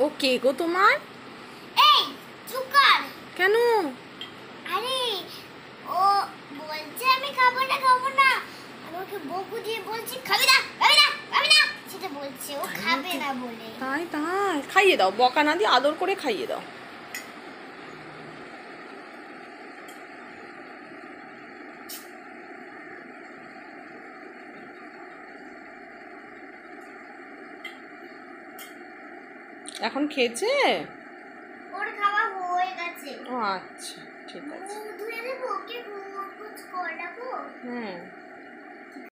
ও কে গো তোমার? এই চুপ কর। কেন? আরে ও বলছে আমি খাবো না। আমাকে বকু দিয়ে বলছি খাবি না। সেটা বলছে ও খাবে না বলে। তাই খাইয়ে দাও, বকা না দিয়ে আদর করে খাইয়ে দাও। এখন খেয়েছে? ওর খাওয়া হয়ে গেছে। ও আচ্ছা, ঠিক আছে। ধুয়ে দেবো, কে কুচ কর ডাকো। হুম।